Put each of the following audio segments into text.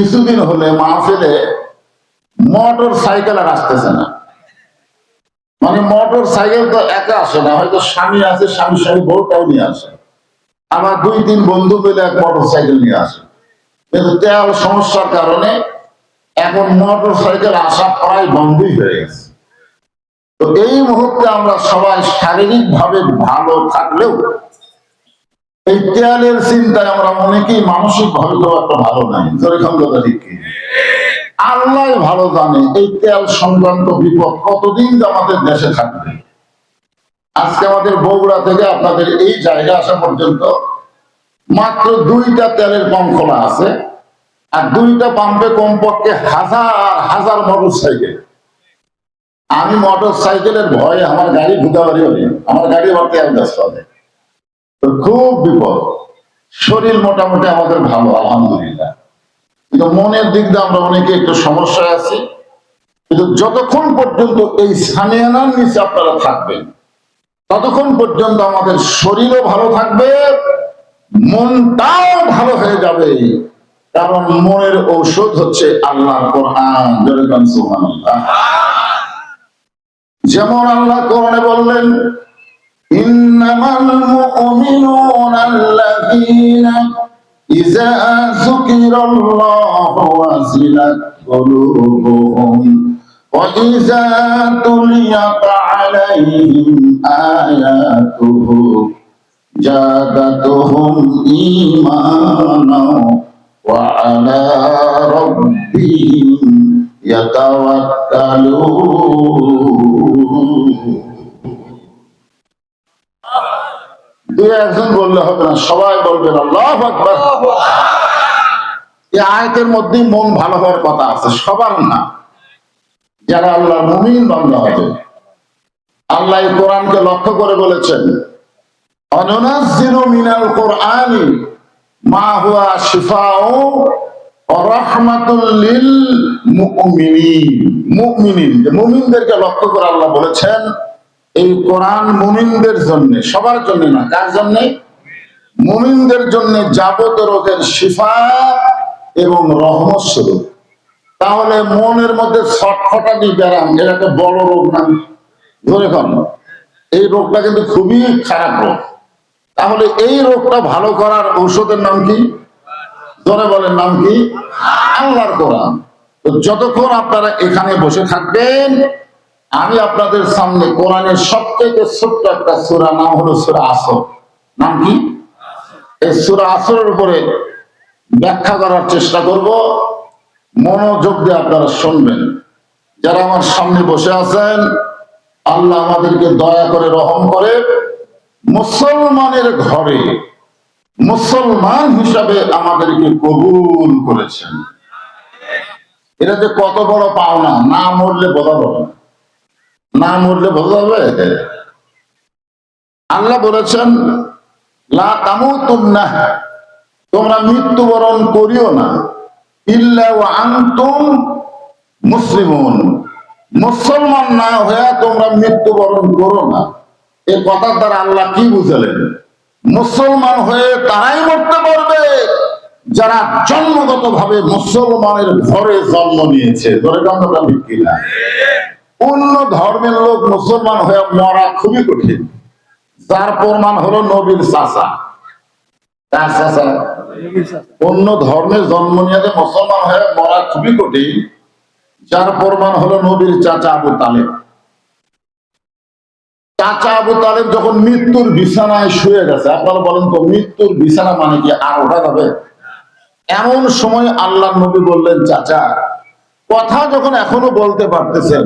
কিছুদিন হলে মাহফিলে মোটর সাইকেল আর আসতেছে না। মানে মোটর সাইকেল তো একা আসে না, হয়তো স্বামী আছে, স্বামী বউটাও নিয়ে আসে, আবার 2-3 বন্ধু মিলে এক মোটর সাইকেল নিয়ে আসে। কিন্তু তেল সমস্যার কারণে এখন মোটর সাইকেল আসা প্রায় বন্ধই হয়ে গেছে। তো এই মুহূর্তে আমরা সবাই শারীরিক ভাবে ভালো থাকলেও এই তেলের চিন্তায় আমরা অনেকেই মানসিক ভাবে তো একটা ভালো নাই। যেরকম কথা ঠিক কি আল্লাহ ভালো জানে এই তেল সংক্রান্ত বিপদ কতদিন আমাদের দেশে থাকবে। আজকে আমাদের বগুড়া থেকে আপনাদের এই জায়গা আসা পর্যন্ত মাত্র 2টা তেলের পাম্প খোলা আছে, আর 2টা পাম্পে কমপক্ষে হাজার হাজার মোটর সাইকেল। আমি মোটর সাইকেলের ভয়ে আমার গাড়ি ঢুকাবাড়ি হয়নি, আমার গাড়ি আবার তেল ব্যস্ত হবে, তো খুব বিপদ। শরীর মোটামুটি আমাদের ভালো আলহামদুলিল্লাহ, কিন্তু মনের দিক দিয়ে আমরা অনেকে একটু সমস্যায় আছি। কিন্তু যতক্ষণ পর্যন্ত এই সামিয়ানার নিচে আপনারা থাকবেন ততক্ষণ পর্যন্ত আমাদের শরীরও ভালো থাকবে, মনটাও ভালো হয়ে যাবে। কারণ মনের ঔষধ হচ্ছে আল্লাহর কোরআন। সুবহানাল্লাহ। যেমন আল্লাহ কোরআনে বললেন, ইন্নামাল মুমিনুনা আল্লাযীনা ইযা যুকিরাল্লাহু ওয়াজিলাত কুলুবুহুম ওয়া ইযা তুলিয়াত আলাইহিম আয়াতুহু জাদাতুহুম ঈমানাও ওয়া আলা রাব্বিহিম ইয়াতাওয়াক্কালুন। দুই একজন বললে হবে না, সবাই বলবেন আল্লাহু আকবার। এই আয়াতের মধ্যে মন ভালো হওয়ার কথা আছে, সবার না, যারা আল্লাহর মুমিন বান্দা হবে। আল্লাহ এই কোরআনকে লক্ষ্য করে বলেছেন, অনুনাজ্জিলু মিনাল কোরআনি মা হুয়া শিফাউ ওয়া রাহমাতুল লিল মুমিনিন। মুমিনদেরকে লক্ষ্য করে আল্লাহ বলেছেন এই কোরআন মুমিনদের জন্য, সবার জন্য না। কার জন্য? মুমিনদের জন্য যাবতীয় রোগের শিফা এবং রহমত স্বরূপ। তাহলে মনের মধ্যে ছটফটানি ব্যারাম, এটা একটা বড় রোগ না? ধরে কম, এই রোগটা কিন্তু খুবই খারাপ রোগ। তাহলে এই রোগটা ভালো করার ঔষধের নাম কি? ধরে বলেন, নাম কি? আল্লাহর কোরআন। তো যতক্ষণ আপনারা এখানে বসে থাকবেন, আমি আপনাদের সামনে কোরআনের সবথেকে ছোট্ট একটা সূরা, নাম হলো সূরা আসর। নাম কি? এই সূরা আসরের উপরে ব্যাখ্যা করার চেষ্টা করব, মনোযোগ দিয়ে আপনারা শুনবেন। যারা আমার সামনে বসে আছেন, আল্লাহ আমাদেরকে দয়া করে রহম করে মুসলমানের ঘরে মুসলমান হিসাবে আমাদেরকে কবুল করেছেন। এটা যে কত বড় পাওনা, না মরলে বোঝা যাবে না, না মরলে বোঝা যাবে। আল্লাহ বলেছেন, লা তামুতুন্না, তোমরা মৃত্যুবরণ করিও না, ইল্লা ওয়া আনতুম মুসলিমুন, মুসলমান না হয়ে তোমরা মৃত্যুবরণ করো না। এই কথার দ্বারা আল্লাহ কি বুঝালেন? মুসলমান হয়ে তারাই মরতে পারবে যারা জন্মগত ভাবে মুসলমানের ঘরে জন্ম নিয়েছে। অন্য ধর্মের লোক মুসলমান হয়ে মরা খুবই কঠিন। যার প্রমাণ হলো নবীর চাচা। তার চাচা অন্য ধর্মের জন্ম নিয়ে মুসলমান হয়ে মরা খুবই কঠিন, যার প্রমাণ হলো নবীর চাচা আবু তালেব। চাচা আবু তালেব যখন মৃত্যুর বিছানায় শুয়ে গেছে, আপনারা বলেন তো মৃত্যুর বিছানা মানে কি আর ওঠা যাবে? এমন সময় আল্লাহ নবী বললেন, চাচা, কথা যখন এখনো বলতে পারতেছেন,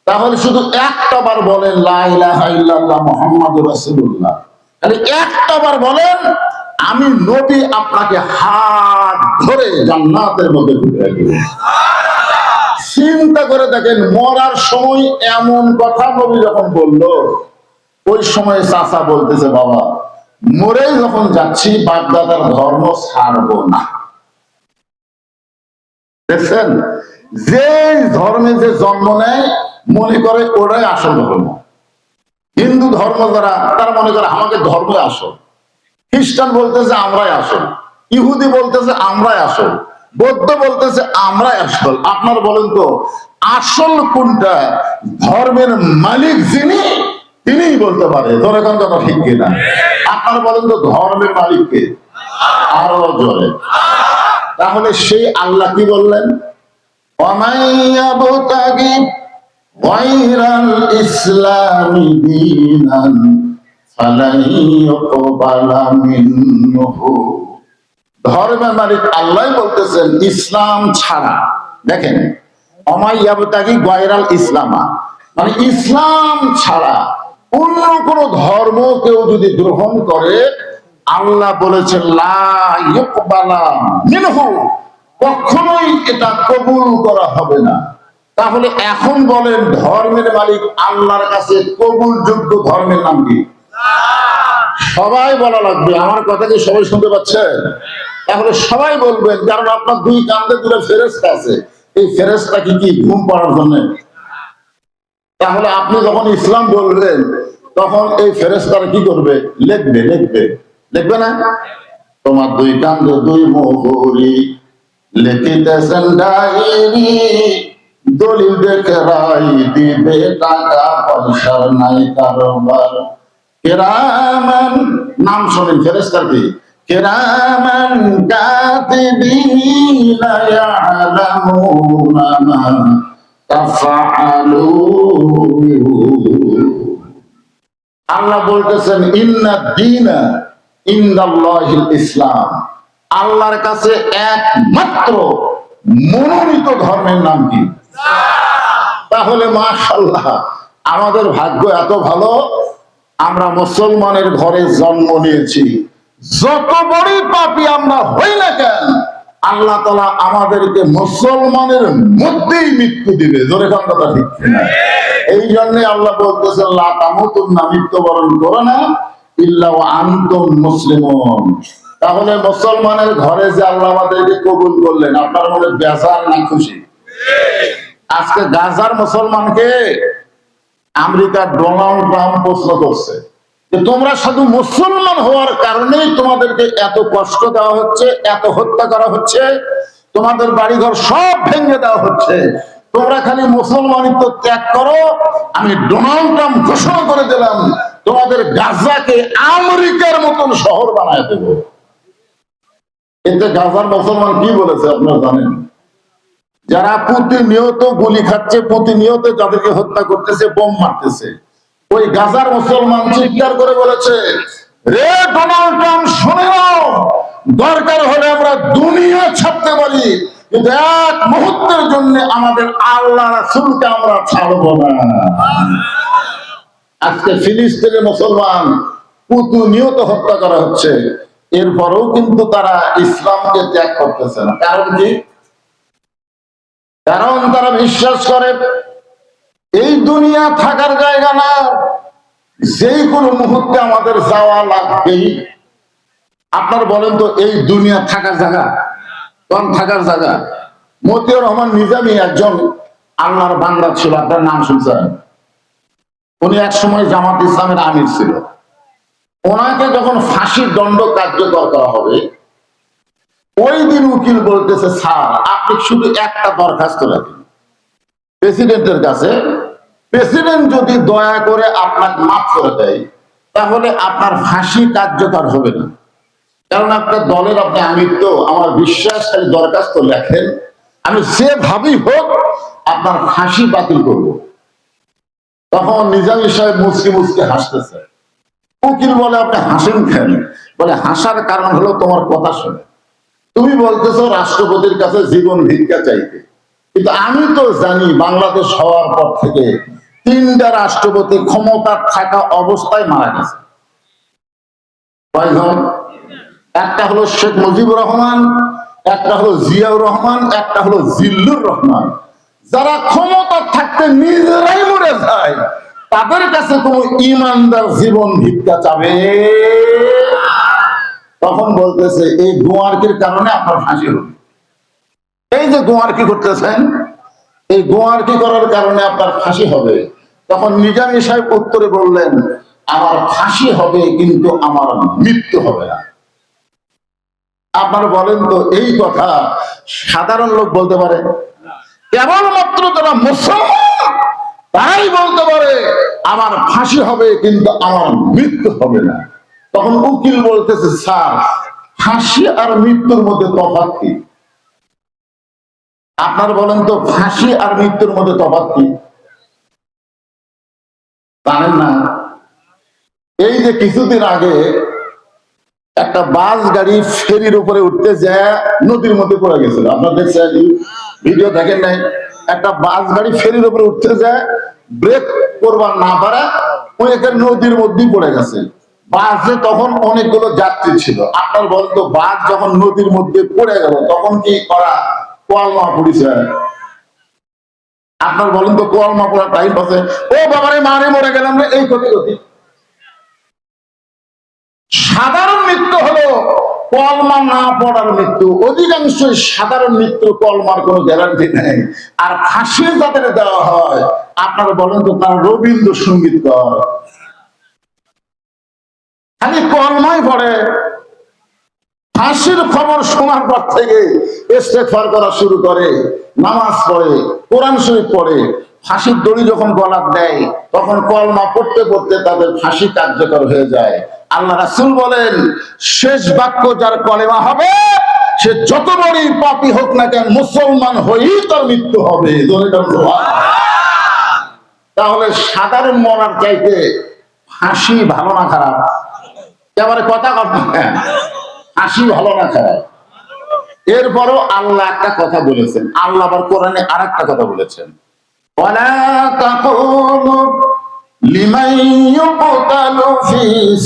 তাহলে শুধু একটা বার বলেন লা ইলাহা ইল্লাল্লাহ মুহাম্মাদুর রাসূলুল্লাহ। খালি একটা বার বলেন, আমি নবী আপনাকে হাত ধরে জান্নাতের মধ্যে ঢুকিয়ে দেব। চিন্তা করে দেখেন, মরার সময় এমন কথা নবী যখন বলল, ওই সময় চাচা বলতেছে, বাবা, মরেই যখন যাচ্ছি বাপদাদার ধর্ম ছাড়বো না। দেখছেন, যে ধর্মে যে জন্ম নেয় মনে করে ওরাই আসল ধর্ম। হিন্দু ধর্ম যারা, তারা মনে করে আমাকে ধর্মই আসল। খ্রিস্টান বলতেছে আমরাই আসল, ইহুদি বলতেছে আমরাই আসল, বৌদ্ধ বলতেছে আমরাই আসল। আপনার বলেন তো আসল কোনটা? ধর্মের মালিক যিনি, তিনিই বলতে পারে। ধরে কোন কথা ঠিক কিনা? আপনার বলেন তো ধর্মের মালিককে? আরো জোরে। তাহলে সেই আল্লাহ কি বললেন? ওয়ামাইয়াবতাগি গায়রাল ইসলামি দীনান ফালাই ইউকবালা মিনহু। ধর্মের মালিক আল্লাহ বলতেছেন ইসলাম ছাড়া। দেখেন, ওয়ামাইয়াবতাগি গায়রাল ইসলামা মানে ইসলাম ছাড়া অন্য কোন ধর্ম কেউ যদি গ্রহণ করে, আল্লাহ বলেছেন লা ইউকবালা মিনহু, কখনোই এটা কবুল করা হবে না। তাহলে এখন বলেন ধর্মের মালিক আল্লাহর কাছে কবুলযোগ্য ধর্মের নাম কি? সবাই বলা লাগবে। আমার কথা কি সবাই শুনতে পাচ্ছেন? তাহলে সবাই বলবেন, কারণ আপনার দুই কান্দে দুটো ফেরেশতা আছে। এই ফেরেশতা কি ঘুম পাড়ার জন্য? তাহলে আপনি যখন ইসলাম বলবেন তখন এই ফেরেশতারা কি করবে? লিখবে না? তোমার দুই কান্দে দুই মোহরি লিখিতেছেন ডায়েরি, দলিল দেখে রাই দিবে, টাকা পয়সার নাই কারবার। কিরামান, নাম শোনেন ফেরেশতার কি? কিরামান কাতিবিনা ইয়ালামুনা মা তাফআলুন। আল্লাহ বলতেছেন ইন্নাদ দীনা ইনদাল্লাহিল ইসলাম, আল্লাহর কাছে একমাত্র মনোনীত ধর্মের নাম কি? তাহলে মাশাআল্লাহ, আমাদের ভাগ্য এত ভালো, আমরা মুসলমানের ঘরে জন্ম নিয়েছি। যত বড় পাপী আমরা হই না কেন, আল্লাহ তাআলা আমাদেরকে মুসলমানের মধ্যেই মৃত্যু দিবে। জোরে কোন কথা ঠিক না? এই জন্য আল্লাহ বলতেছেন লা তামুতুন্না, মৃত্যুবরণ করো না ইল্লা ওয়া আনতুম মুসলিমুন। তাহলে মুসলমানের ঘরে যে আল্লাহ আমাদেরকে কবুল করলেন, আপনার মনে বেজার না খুশি? আজকে গাজার মুসলমানকে আমেরিকার ডোনাল্ড ট্রাম্প প্রশ্ন করছে যে তোমরা শুধু মুসলমান হওয়ার কারণেই তোমাদেরকে এত কষ্ট দেওয়া হচ্ছে, এত হত্যা করা হচ্ছে, তোমাদের বাড়িঘর সব ভেঙে দেওয়া হচ্ছে, তোমরা খালি মুসলমানিত্ব ত্যাগ করো, আমি ডোনাল্ড ট্রাম্প ঘোষণা করে দিলাম তোমাদের গাজাকে আমেরিকার মতন শহর বানায় দেব। এতে গাজার মুসলমান কি বলেছে আপনারা জানেন? যারা প্রতিনিয়ত গুলি খাচ্ছে, প্রতিনিয়ত যাদেরকে হত্যা করতেছে, বোম মারতেছে, ওই গাজার মুসলমান চিৎকার করে বলেছে, রে ডোনাল্ড ট্রাম্প শুনে নাও, দরকার হলে আমরা দুনিয়া ছাড়তে পারি, কিন্তু এক মুহূর্তের জন্য আমাদের আল্লাহ রাসূলকে আমরা ছাড়ব না। আজকে ফিলিস্তিনের মুসলমান প্রতিনিয়ত হত্যা করা হচ্ছে, এরপরেও কিন্তু তারা ইসলামকে ত্যাগ করতেছে না। কারণ কি? কারণ তারা বিশ্বাস করে এই দুনিয়া থাকার জায়গা না, যে কোনো মুহূর্তে আমাদের যাওয়া লাগবেই। আপনার বলেন তো এই দুনিয়া থাকার জায়গা? কোন থাকার জায়গা? মতিউর রহমান নিজামী একজন আল্লাহর বান্দা ছিল, আপনার নাম শুনছেন? উনি এক সময় জামাত ইসলামের আমির ছিল। ওনাকে যখন ফাঁসির দণ্ড কার্যকর করা হবে, ওই দিন উকিল বলতেছে, স্যার আপনি শুধু একটা দরখাস্ত রাখেন প্রেসিডেন্টের কাছে, প্রেসিডেন্ট যদি দয়া করে আপনাকে মাফ করে দেয় তাহলে আপনার ফাঁসি কার্যকর হবে না। কারণ আপনার দলের আপনি আমির, তো আমার বিশ্বাস খালি দরখাস্ত লেখেন, আমি যেভাবেই হোক আপনার ফাঁসি বাতিল করব। তখন নিজামী সাহেব মুচকি মুচকি হাসতেছে। উকিল বলে, আপনি হাসেন কেন? বলে, হাসার কারণ হলো তোমার কথা শুনে তুমি বলতেছো রাষ্ট্রপতির কাছে জীবন ভিক্ষা চাইতে, কিন্তু আমি তো জানি বাংলাদেশ হওয়ার পর থেকে 3টা রাষ্ট্রপতি ক্ষমতা থাকা অবস্থায় মারা গেছে। কয়জন? একটা হলো শেখ মুজিবুর রহমান, একটা হলো জিয়াউর রহমান, একটা হলো জিল্লুর রহমান। যারা ক্ষমতা থাকতে নিজেরাই মরে যায়, তাদের কাছে কোন ইমানদার জীবন ভিক্ষা চাবে? তখন বলতেছে এই গোয়ারকির কারণে আপনার ফাঁসি হবে। এই যে গোয়ারকি করতেছেন, এই গোয়ারকি করার কারণে আপনার ফাঁসি হবে। তখন নিজামী সাহেব উত্তরে বললেন, আমার ফাঁসি হবে কিন্তু আমার মৃত্যু হবে না। আপনারা বলেন তো এই কথা সাধারণ লোক বলতে পারে? কেবলমাত্র যারা মুসলমান তারাই বলতে পারে আমার ফাঁসি হবে কিন্তু আমার মৃত্যু হবে না। তখন উকিল বলতেছে, স্যার ফাঁসি আর মৃত্যুর মধ্যে তফাৎ কি? আপনারা বলেন তো ফাঁসি আর মৃত্যুর মধ্যে তফাৎ কি? জানেন না? এই যে কিছুদিন আগে একটা বাস গাড়ি ফেরির উপরে উঠতে যায় নদীর মধ্যে পড়ে গেছিল, আপনারা দেখছেন, ভিডিও দেখেন নাই? একটা বাস গাড়ি ফেরির উপরে উঠতে যায়, ব্রেক করবার না পারে ওই একটা নদীর মধ্যেই পড়ে গেছে। বাসে তখন অনেকগুলো যাত্রী ছিল। আপনার বলতো বাস যখন নদীর মধ্যে পড়ে গেল তখন কি করা? কোয়ালমা পড়েছে। আপনার বলেন তো কোয়ালমা পড়ার টাইম আছে? ও বাবারে মারে মরে গেলাম রে, এই ক্ষতি ক্ষতি। সাধারণ মৃত্যু হলো কলমা না পড়ার মৃত্যু। অধিকাংশ সাধারণ মৃত্যু কলমার কোনো গ্যারান্টি নেই। আর ফাঁসি যাদের দেওয়া হয় আপনারা বলেন তো তার রবীন্দ্রসঙ্গীত কর, খালি কলমাই পড়ে। ফাঁসির খবর শোনার পর থেকে ইস্তেগফার করা শুরু করে, নামাজ পড়ে, কোরআন শরীফ পড়ে। ফাঁসির দড়ি যখন গলার দেয় তখন কলমা পড়তে পড়তে তাদের ফাঁসি কার্যকর হয়ে যায়। আল্লাহ রাসূল বলেন, শেষ বাক্য যার কলেমা হবে সে যত বড়ই পাপী হোক না কেন মুসলমান হয়েই তার মৃত্যু হবে। তাহলে সাধারণ মরার চাইতে ফাঁসি ভালো না খারাপ? এবারে কথা কথা ফাঁসি ভালো না খারাপ? এরপরও আল্লাহ একটা কথা বলেছেন, আল্লাহ আবার কোরআনে আর একটা কথা বলেছেন, ওয়ালা তাকুলু লিমান ইউকতালু ফি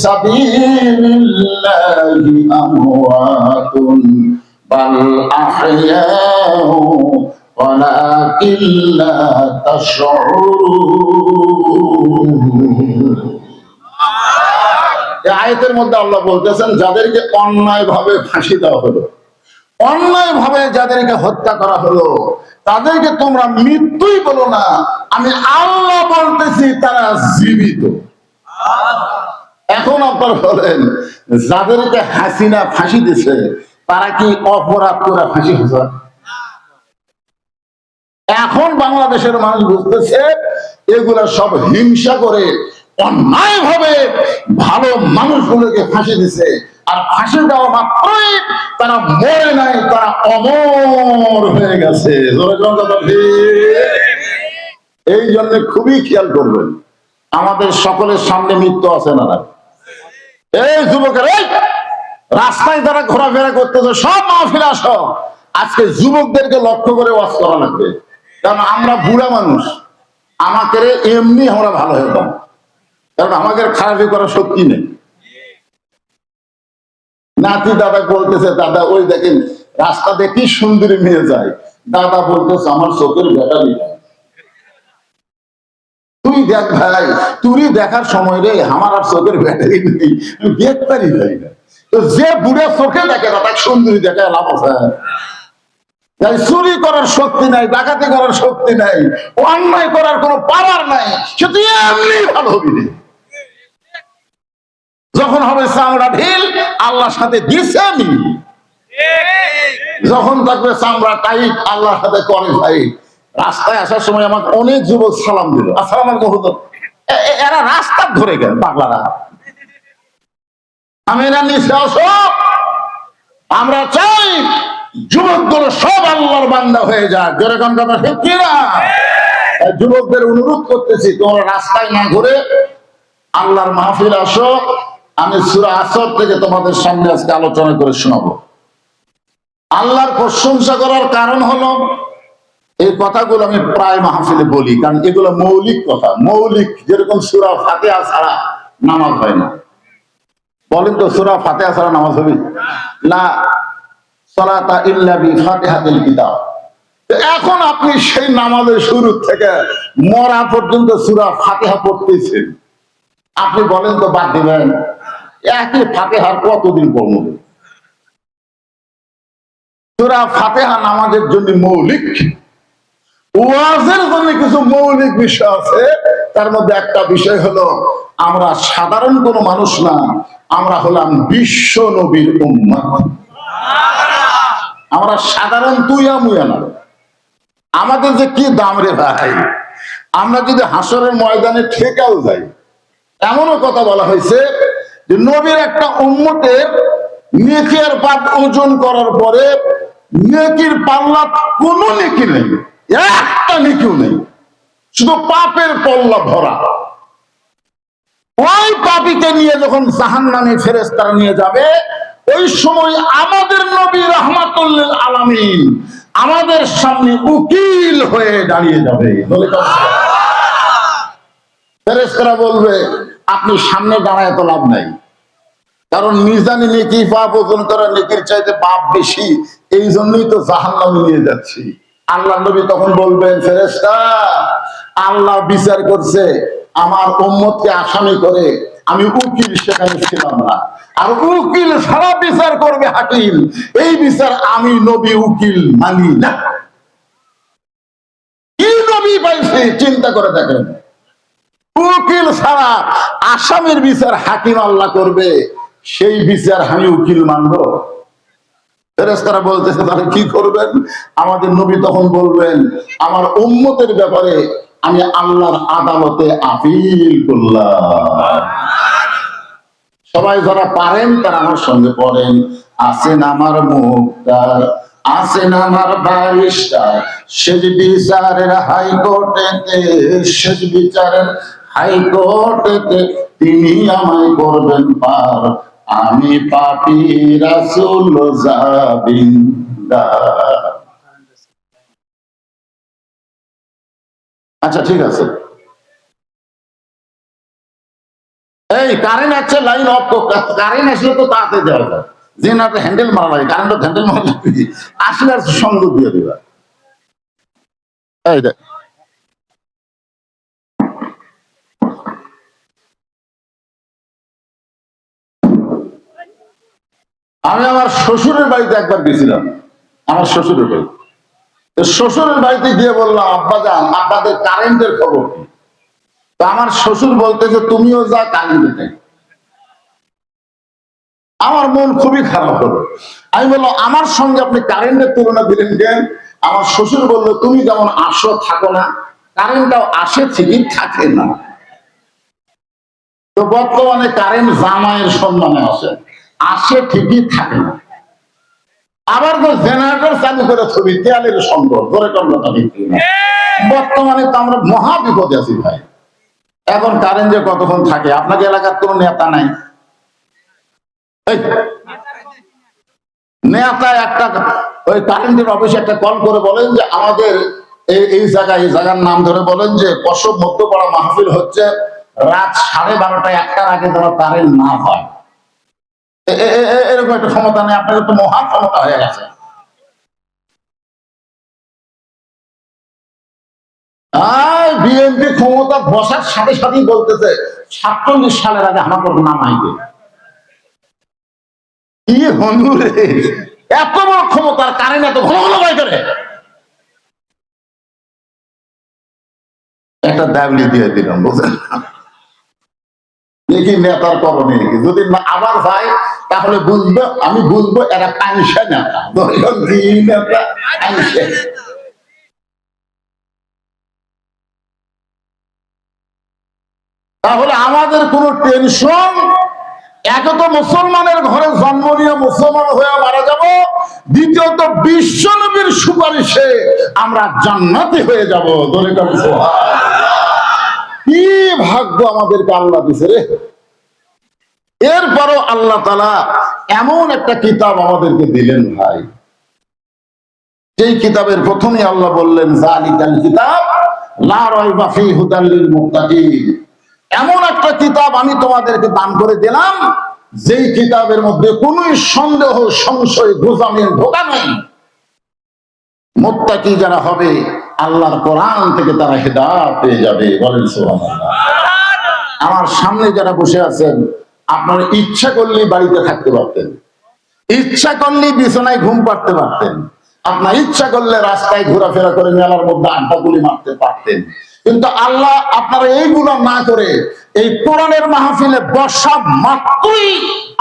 সাবিলিল্লাহি আমওয়াতুন বাল আহইয়াউ ওয়ালাকিন লা তাশউরুন। এই আয়াতের মধ্যে আল্লাহ বলতেছেন যাদেরকে অন্যায় ভাবে ফাঁসি দেওয়া হলো, অন্যায় ভাবে যাদেরকে হত্যা করা হলো তাদেরকে তোমরা মৃত্যুই বলো না, আমি আল্লাহ বলতেছি তারা জীবিত। এখন আপনারা বলেন যাদেরকে হাসিনা ফাঁসি দিছে তারা কি অপরাধ করে ফাঁসি হয়েছে? এখন বাংলাদেশের মানুষ বুঝতেছে এগুলা সব হিংসা করে অন্যায় ভাবে ভালো মানুষগুলোকে ফাঁসি দিছে। আর ফাঁসি দেওয়া মাত্রই তারা মরে নাই, তারা অমর হয়ে গেছে। এই জন্য খুবই খেয়াল করবেন, আমাদের সকলের সামনে মৃত্যু আছে না? এই যুবকের রাস্তায় যারা ঘোরাফেরা করতেছে সব মাহফিলে আসো, আজকে যুবকদেরকে লক্ষ্য করে ওয়াজ করা লাগবে। কারণ আমরা বুড়া মানুষ, আমাকে এমনি আমরা ভালো হতাম, কারণ আমাদের খারাপই করার শক্তি নেই। নাতি দাদা বলতেছে, দাদা ওই দেখেন রাস্তা দিয়ে কি সুন্দরী মেয়ে যায়, দাদা বলতেছে আমার চোখের ব্যাটারি তুই দেখ ভাই, তুই দেখার সময় রে আমার আর চোখের ব্যাটারি নেই, দেখতারই যাই না। তো যে বুড়ে চোখে দেখে দাদা সুন্দরী দেখে লাভ আছে? চুরি করার শক্তি নাই, ডাকাতি করার শক্তি নাই, অন্যায় করার কোনো পাওয়ার নাই, সে তুই এমনি ভালো হবি না। যখন হবে চামড়া ঢিল আল্লাহর সাথে দিছে আমি, যখন থাকবে চামড়া টাইট আল্লাহর সাথে করে ভাই। রাস্তায় আসার সময় আমাকে অনেক যুবক সালাম দিল, আসসালাম আলাইকুম হুজুর। এরা রাস্তা ধরে গেল পাগলারা, আমি এরা নিচে আসো। আমরা চাই যুবকগুলো সব আল্লাহর বান্দা হয়ে যায়, যেরকম কথা ঠিক কিনা? যুবকদের অনুরোধ করতেছি তোমরা রাস্তায় না ঘুরে আল্লাহর মাহফিল আসো। আমি সূরা আসর থেকে তোমাদের সামনে আজকে আলোচনা করে শোনাবো। আল্লাহর প্রশংসা করার কারণ হলো এই কথাগুলো আমি প্রায় মাহফিলে বলি, কারণ এগুলো মৌলিক কথা, মৌলিক। যেরকম সূরা ফাতিহা ছাড়া নামাজ হয় না। বলেন তো সূরা ফাতিহা ছাড়া নামাজ হবে? লা সালাতা ইল্লা বিফাতিহাতিল কিতাব। এখন আপনি সেই নামাজের শুরু থেকে মরা পর্যন্ত সূরা ফাতিহা পড়তেছেন, আপনি বলেন তো বাদ দিবেন? একই ফাতিহার কতদিন পড়ব? সূরা ফাতিহা নামাজের জন্য মৌলিক, ওয়াজের জন্য কিছু মৌলিক বিষয় আছে। তার মধ্যে একটা বিষয় হলো আমরা সাধারণ কোনো মানুষ না, আমরা হলাম বিশ্ব নবীর উম্মত। আমরা সাধারণ তুইয়া মুয়া না। আমাদের যে কি দাম রে ভাই, আমরা যদি হাসরের ময়দানে ঠেকাও যাই। এমনও কথা বলা হয়েছে যে নবীর একটা উম্মতের নেকি আর পাপ ওজন করার পরে নেকির পাল্লা কোনো নেকি নেই, একটা নেকিও নেই, শুধু পাপের পল্লা ভরা। ওই পাপীকে নিয়ে যখন জাহান্নামে ফেরেশতারা নিয়ে যাবে, ওই সময় আমাদের নবী রাহমাতুল লিল আলামিন আমাদের সামনে উকিল হয়ে দাঁড়িয়ে যাবে। ফেরেশতারা বলবে আপনি সামনে দাঁড়ায় তো লাভ নাই, কারণ মিজানে নেকি পাপ ওজন করা নেকির চাইতে পাপ বেশি, এই জন্যই তো জাহান্নামে নিয়ে যাচ্ছি। আল্লাহ নবী তখন বলবেন, ফেরেশতা আল্লাহ বিচার করছে আমার উম্মতকে আসামি করে, আমি উকিল সেখানে ছিলাম না, আর উকিল সারা বিচার করবে হাকিম, এই বিচার আমি নবী উকিল মানি না। কি নবী পাইছে চিন্তা করে দেখেন, উকিল ছাড়া আসামির বিচার হাকিম আল্লাহ করবে, সেই বিচার আমি উকিল মানব? ফেরেশতারা বলতেছে তাহলে কি করবেন? আমাদের নবী তখন বলবেন, আমার উম্মতের ব্যাপারে আমি আল্লাহর আদালতে আপিল করলাম। সবাই যারা পারেন তারা আমার সঙ্গে পড়েন, আছেন আমার মুক্তার, আছেন আমার ব্যারিস্টার, শেষ বিচারের হাইকোর্টেতে, শেষ বিচারের হাইকোর্টেতে তিনি আমায় করবেন পার, আমি পাপী রাসূল জাবিন্দার। আচ্ছা ঠিক আছে, এই কারেন্ট আছে, লাইন অফ। কারেন্ট আসলে তো তাতে দেওয়া যায়, যে না হ্যান্ডেল মারা লাগে, কারেন্ট হ্যান্ডেল মারা আসলে আর সংযোগ দিয়ে দিবা। এই দেখ, আমি আমার শ্বশুরের বাড়িতে একবার গেছিলাম, আমার শ্বশুরের বাড়ি। শ্বশুরের বাড়িতে গিয়ে বললাম, আব্বা যান আপনাদের কারেন্টের খবর কি? তো আমার শ্বশুর বলতেছে তুমিও যা কারেন্টে নেই। আমার মন খুবই খারাপ হলো। আমি বললাম আমার সঙ্গে আপনি কারেন্টের তুলনা দিলেন কেন? আমার শ্বশুর বললো তুমি যেমন আসো থাকো না, কারেন্টটাও আসে ঠিকই থাকে না। তো বর্তমানে কারেন্ট জামাইয়ের সন্ধানে আসে, আসে ঠিকই থাকে না। আবার তো জেনারেটর চালু করে ছবি দেয়ালের সংকট, ধরে কথা বিক্রি না। বর্তমানে তো আমরা মহা বিপদে আছি ভাই। এখন কারেন্ট যে কতক্ষণ থাকে? আপনাকে এলাকার কোন নেতা নাই? নেতা একটা ওই কারেন্টের অফিসে একটা কল করে বলেন যে আমাদের এই জায়গার নাম ধরে বলেন যে কসব মধ্যপাড়া মাহফিল হচ্ছে, রাত 12:30 1টার আগে যেন কারেন্ট না হয়। এরকম একটা ক্ষমতা নেই, আপনাদের তো মহা ক্ষমতা হয়ে গেছে। বিএনপি ক্ষমতা বসার সাথে সাথেই বলতেছে 47 সালের আগে আমাকে নামাইবে। কি হনু রে, এত বড় ক্ষমতার কারেন্ট এত ঘন ঘন ভয় করে। একটা দাবলি দিয়ে দিলাম, বুঝলেন? দেখি নেতার করণে যদি আবার ভাই তাহলে বুঝবো, আমি বুঝবো এরা পাংশা নেতা, নেতা তাহলে আমাদের কোনো টেনশন, একে তো মুসলমানের ঘরে জন্ম নিয়ে মুসলমান হয়ে মারা যাব, দ্বিতীয়ত বিশ্ব নবীর সুপারিশে আমরা জান্নাতি হয়ে যাব। কি ভাগ্য আমাদেরকে আল্লাহ দিছে রে। এরপরও আল্লাহ তাআলা এমন একটা কিতাব আমাদেরকে দিলেন ভাই, যেই কিতাবের প্রথমে আল্লাহ বললেন যালিকাল কিতাব লা রাইবা ফীহি হুদাল লিল মুত্তাকিন। এমন একটা কিতাব আমি তোমাদেরকে দান করে দিলাম, যেই কিতাবের মধ্যে কোন সন্দেহ সংশয় গোজামিল ধোঁকা নেই। মুত্তাকি যারা হবে আল্লাহর কোরআন থেকে তারা হেদায়েত পেয়ে যাবে। বলেন সুবহানাল্লাহ। আমার সামনে যারা বসে আছেন, আপনারা ইচ্ছা করলেই বাড়িতে থাকতে পারতেন, ইচ্ছা করলেই বিছানায় ঘুম পাড়তে পারতেন, আপনার ইচ্ছা করলে রাস্তায় ঘোরাফেরা করে মেলার মধ্যে আড্ডা গুলি মারতে পারতেন, কিন্তু আল্লাহ আপনারা এইগুলো না করে এই কোরআনের মাহফিলে বসা মাত্রই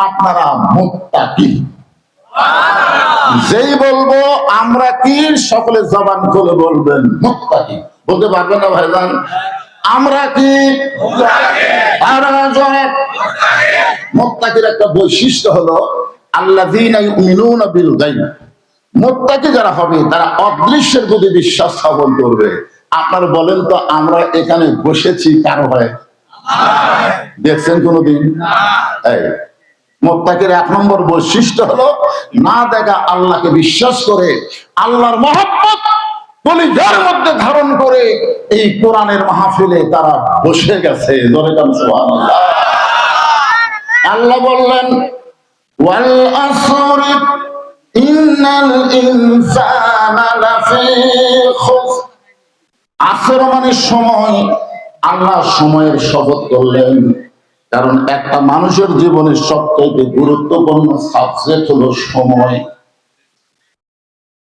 আপনারা মুত্তাকি। যেই বলবো আমরা কি, সকলে জবান খুলে বলবেন মুত্তাকি। বলতে পারবেন না ভাইজান? আমরা কি? মুত্তাকির একটা বৈশিষ্ট্য হলো আল্লাযীনা ইউমিনুনা বিল গায়ব। মুত্তাকি যারা হবে তারা অদৃশ্যের প্রতি বিশ্বাস স্থাপন করবে। আপনারা বলেন তো, আমরা এখানে বসেছি কার ভয়ে? দেখছেন কোনদিন? এই মুত্তাকির এক নম্বর বৈশিষ্ট্য হলো না দেখা আল্লাহকে বিশ্বাস করে, আল্লাহর মহব্বত কলিজার মধ্যে ধারণ করে এই কোরআনের মাহফিলে তারা বসে গেছে। জোরে কান সুবহানাল্লাহ। আল্লাহ বললেন ওয়াল আসরি ইন্নাল ইনসানা লাফি খুসর। আসর মানে সময়। আল্লাহ সময়ের শপথ করলেন, কারণ একটা মানুষের জীবনের সবচেয়ে গুরুত্বপূর্ণ সাবজেক্ট হলো সময়।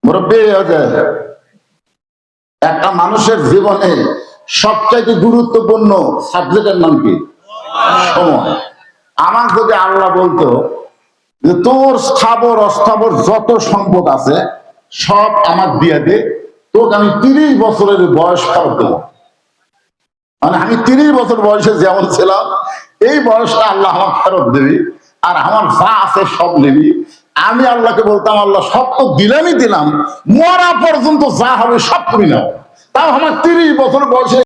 মুরব্বি, একটা মানুষের জীবনে সবচাইতে গুরুত্বপূর্ণ সাবজেক্টের নাম কি? সময়। আমার যদি আল্লাহ বলতো যে তোর স্থাবর অস্থাবর যত সম্পদ আছে সব আমার দিয়ে দে, তোকে আমি 30 বছরের বয়স ফেরত দেবো। মানে আমি 30 বছর বয়সে যেমন ছিলাম এই বয়সটা আল্লাহ আমার ফেরত দিবি, আর আমার যা আছে সব নিবি। আমি আল্লাহকে বলতাম, আল্লাহ সব তো দিলামই দিলাম, মরা পর্যন্ত যা হবে সব তুমি নাও। তাও আমার 30 বছর বয়সে